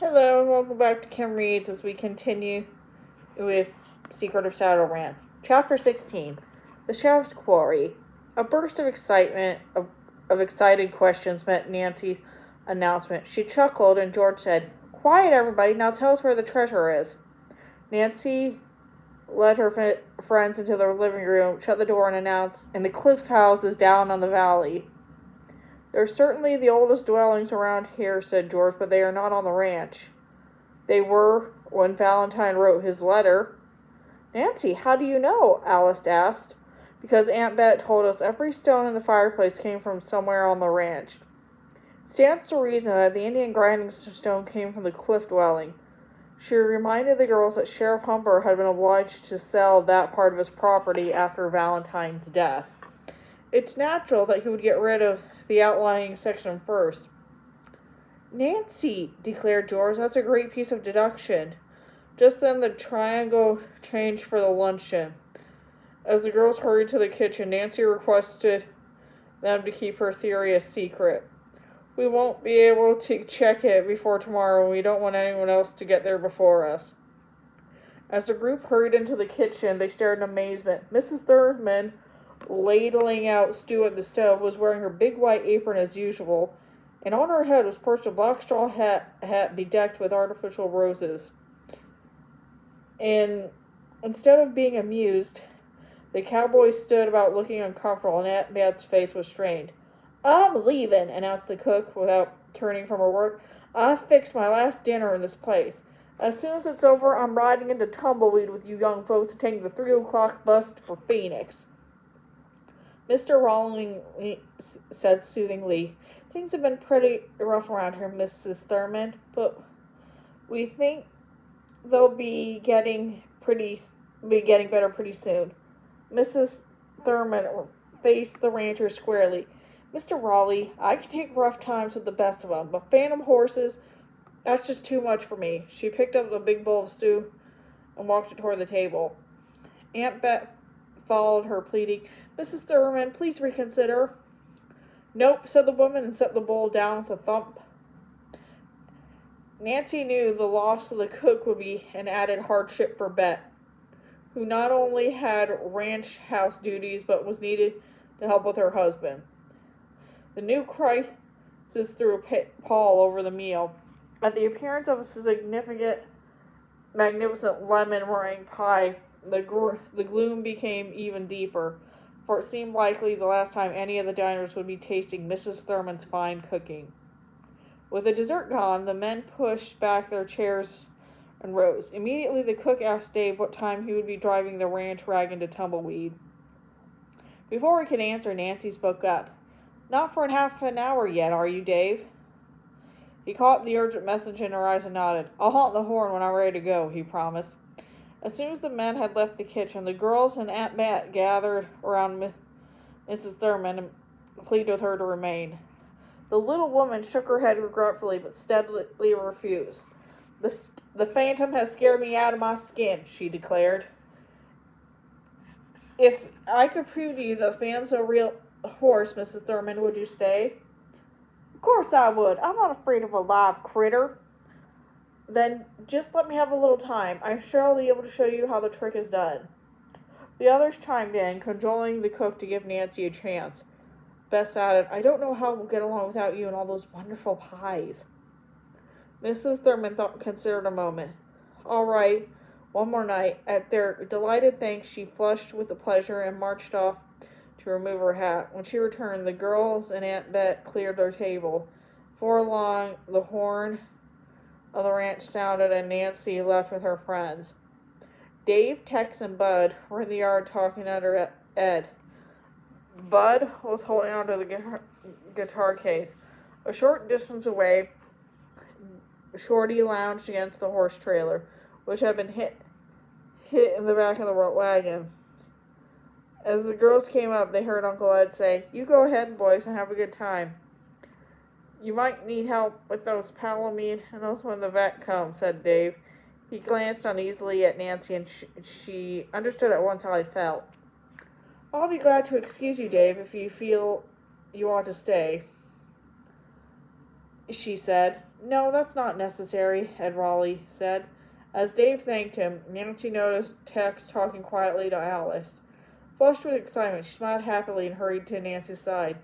Hello and welcome back to Kim Reads as we continue with Secret of Shadowrun. Chapter 16, The Sheriff's Quarry. A burst of excitement, of excited questions met Nancy's announcement. She chuckled and George said, "Quiet everybody, now tell us where the treasure is." Nancy led her friends into their living room, shut the door and announced, "And the Cliff's house is down on the valley." "They're certainly the oldest dwellings around here," said George, "but they are not on the ranch." "They were when Valentine wrote his letter." "Nancy, how do you know?" Alice asked. "Because Aunt Bet told us every stone in the fireplace came from somewhere on the ranch. It stands to reason that the Indian grinding stone came from the cliff dwelling." She reminded the girls that Sheriff Humber had been obliged to sell that part of his property after Valentine's death. It's natural that he would get rid of the outlying section first. "Nancy," declared George, "that's a great piece of deduction." Just then the triangle changed for the luncheon. As the girls hurried to the kitchen, Nancy requested them to keep her theory a secret. "We won't be able to check it before tomorrow, and we don't want anyone else to get there before us." As the group hurried into the kitchen, they stared in amazement. Mrs. Thurman, ladling out stew at the stove, was wearing her big white apron as usual, and on her head was perched a black straw hat bedecked with artificial roses. And instead of being amused, the cowboy stood about looking uncomfortable, and Aunt Bet's face was strained. "I'm leaving," announced the cook without turning from her work. "I fixed my last dinner in this place. As soon as it's over, I'm riding into Tumbleweed with you young folks to take the 3 o'clock bus for Phoenix." Mr. Rawlings said soothingly, "Things have been pretty rough around here, Mrs. Thurman, but we think they'll be getting better pretty soon." Mrs. Thurman faced the rancher squarely. "Mr. Raleigh, I can take rough times with the best of them, but phantom horses, that's just too much for me." She picked up the big bowl of stew and walked it toward the table. Aunt Bet followed her, pleading, "Mrs. Thurman, please reconsider." "Nope," said the woman, and set the bowl down with a thump. Nancy knew the loss of the cook would be an added hardship for Bet, who not only had ranch house duties but was needed to help with her husband. The new crisis threw a pall over the meal. At the appearance of a magnificent lemon meringue pie, the gloom became even deeper, for it seemed likely the last time any of the diners would be tasting Mrs. Thurman's fine cooking. With the dessert gone, the men pushed back their chairs and rose. Immediately the cook asked Dave what time he would be driving the ranch wagon to Tumbleweed. Before he could answer, Nancy spoke up. "Not for half an hour yet, are you, Dave?" He caught the urgent message in her eyes and nodded. "I'll honk the horn when I'm ready to go," he promised. As soon as the men had left the kitchen, the girls and Aunt Bet gathered around Mrs. Thurman and pleaded with her to remain. The little woman shook her head regretfully, but steadily refused. The phantom has scared me out of my skin," she declared. "If I could prove to you the phantom's a real horse, Mrs. Thurman, would you stay?" "Of course I would. I'm not afraid of a live critter." "Then just let me have a little time. I'm sure I'll be able to show you how the trick is done." The others chimed in, cajoling the cook to give Nancy a chance. Bess added, "I don't know how we'll get along without you and all those wonderful pies." Mrs. Thurman considered a moment. "All right, one more night." At their delighted thanks, she flushed with pleasure and marched off to remove her hat. When she returned, the girls and Aunt Bet cleared their table. Before long, the horn of the ranch sounded, and Nancy left with her friends. Dave, Tex, and Bud were in the yard talking under Ed. Bud was holding onto the guitar case. A short distance away, Shorty lounged against the horse trailer, which had been hit in the back of the wagon. As the girls came up, they heard Uncle Ed say, "You go ahead, boys, and have a good time. You might need help with those palamine and those when the vet comes," said Dave. He glanced uneasily at Nancy, and she understood at once how he felt. "I'll be glad to excuse you, Dave, if you feel you ought to stay," she said. No, that's not necessary, Ed Raleigh said. As Dave thanked him, Nancy noticed Tex talking quietly to Alice. Flushed with excitement, she smiled happily and hurried to Nancy's side.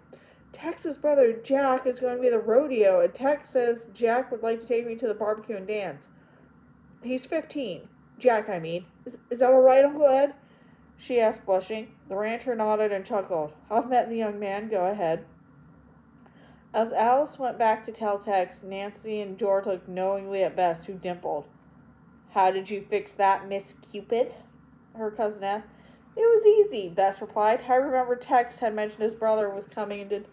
Tex's brother Jack is going to be at the rodeo, and Tex says Jack would like to take me to the barbecue and dance. He's 15. Jack, I mean. Is that all right, Uncle Ed? She asked, blushing. The rancher nodded and chuckled. I've met the young man. Go ahead. As Alice went back to tell Tex, Nancy and George looked knowingly at Bess, who dimpled. How did you fix that, Miss Cupid? Her cousin asked. It was easy, Bess replied. I remember Tex had mentioned his brother was coming into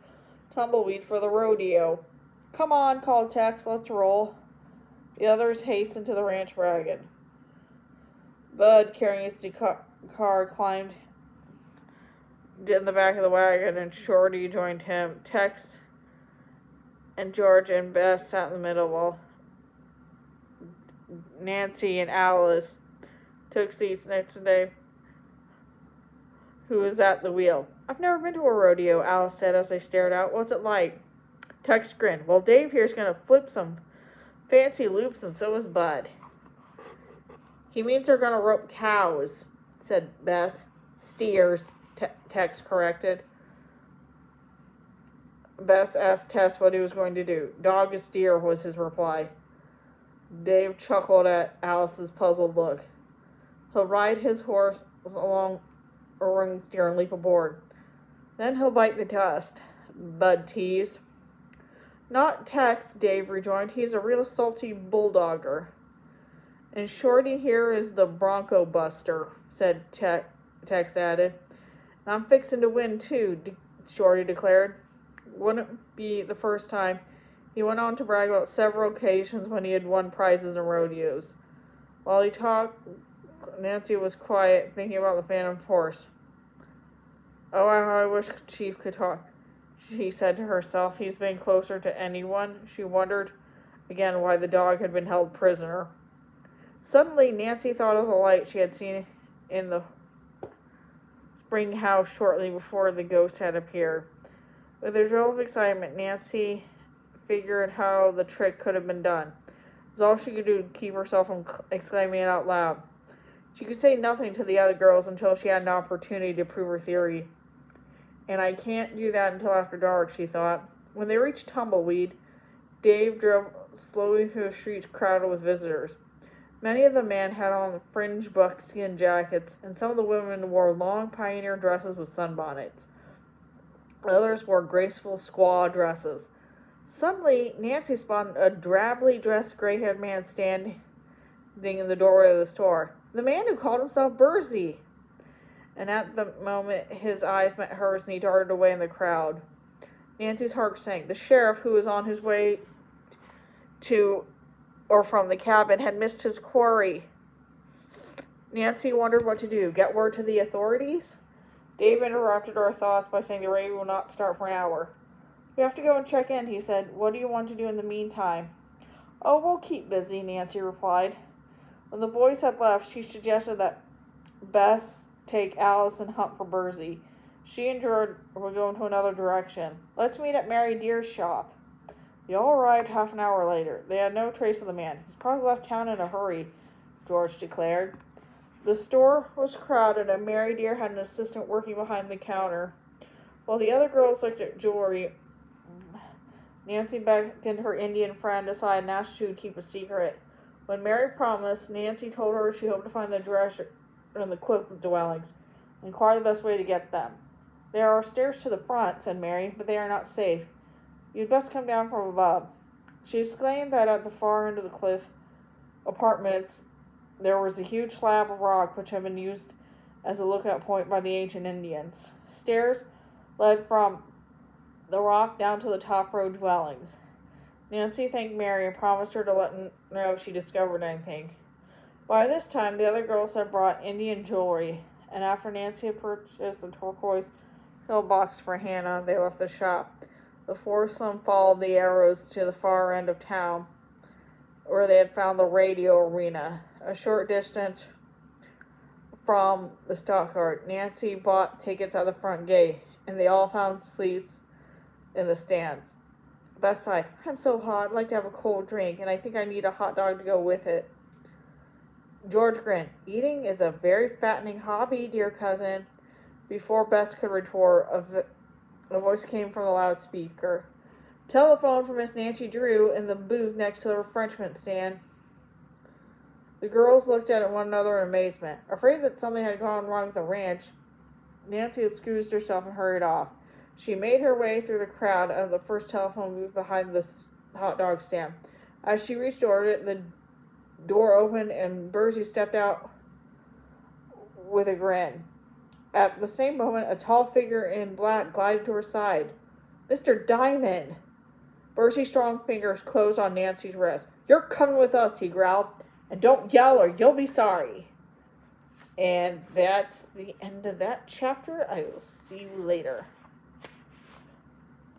Tumbleweed for the rodeo. Come on, called Tex. Let's roll. The others hastened to the ranch wagon. Bud, carrying his car, climbed in the back of the wagon, and Shorty joined him. Tex and George and Bess sat in the middle while Nancy and Alice took seats next to Dave, who was at the wheel. I've never been to a rodeo, Alice said as they stared out. What's it like? Tex grinned. Well, Dave here's going to flip some fancy loops, and so is Bud. He means they're going to rope cows, said Bess. Steers, Tex corrected. Bess asked Tess what he was going to do. Dog is steer, was his reply. Dave chuckled at Alice's puzzled look. He'll ride his horse along a ring steer and leap aboard. Then he'll bite the dust, Bud teased. Not Tex, Dave rejoined. He's a real salty bulldogger. And Shorty here is the bronco buster, said Tex added. I'm fixing to win, too, Shorty declared. Wouldn't be the first time. He went on to brag about several occasions when he had won prizes in rodeos. While he talked, Nancy was quiet, thinking about the phantom horse. Oh, I wish Chief could talk, she said to herself. He's been closer to anyone. She wondered again why the dog had been held prisoner. Suddenly, Nancy thought of the light she had seen in the spring house shortly before the ghost had appeared. With a thrill of excitement, Nancy figured how the trick could have been done. It was all she could do to keep herself from exclaiming it out loud. She could say nothing to the other girls until she had an opportunity to prove her theory. And I can't do that until after dark, she thought. When they reached Tumbleweed, Dave drove slowly through the streets crowded with visitors. Many of the men had on fringed buckskin jackets, and some of the women wore long pioneer dresses with sunbonnets. Others wore graceful squaw dresses. Suddenly, Nancy spotted a drably dressed gray-haired man standing in the doorway of the store. The man who called himself Bursey. And at the moment, his eyes met hers, and he darted away in the crowd. Nancy's heart sank. The sheriff, who was on his way to or from the cabin, had missed his quarry. Nancy wondered what to do. Get word to the authorities? Dave interrupted her thoughts by saying the raid will not start for an hour. We have to go and check in, he said. What do you want to do in the meantime? Oh, we'll keep busy, Nancy replied. When the boys had left, she suggested that Bess take Alice and hunt for Bursey. She and George were going to another direction. Let's meet at Mary Deer's shop. They all arrived half an hour later. They had no trace of the man. He's probably left town in a hurry, George declared. The store was crowded, and Mary Deer had an assistant working behind the counter. While the other girls looked at jewelry, Nancy beckoned her Indian friend aside and asked if she would keep a secret. When Mary promised, Nancy told her she hoped to find the treasure in the Quick dwellings and inquire the best way to get them. There are stairs to the front, said Mary, but they are not safe. You'd best come down from above. She exclaimed that at the far end of the cliff apartments there was a huge slab of rock which had been used as a lookout point by the ancient Indians. Stairs led from the rock down to the top row dwellings. Nancy thanked Mary and promised her to let her know if she discovered anything. By this time, the other girls had brought Indian jewelry, and after Nancy had purchased a turquoise pillbox for Hannah, they left the shop. The foursome followed the arrows to the far end of town, where they had found the radio arena. A short distance from the stockyard, Nancy bought tickets at the front gate, and they all found seats in the stands. Beth sighed. I'm so hot. I'd like to have a cold drink, and I think I need a hot dog to go with it. George grinned. Eating is a very fattening hobby, dear cousin. Before Beth could retort, a voice came from the loudspeaker. Telephone for Miss Nancy Drew in the booth next to the refreshment stand. The girls looked at one another in amazement. Afraid that something had gone wrong with the ranch, Nancy excused herself and hurried off. She made her way through the crowd of the first telephone booth behind the hot dog stand. As she reached the door opened and Bertie stepped out with a grin. At the same moment, a tall figure in black glided to her side. Mr. Diamond! Bertie's strong fingers closed on Nancy's wrist. You're coming with us, he growled. And don't yell or you'll be sorry. And that's the end of that chapter. I will see you later.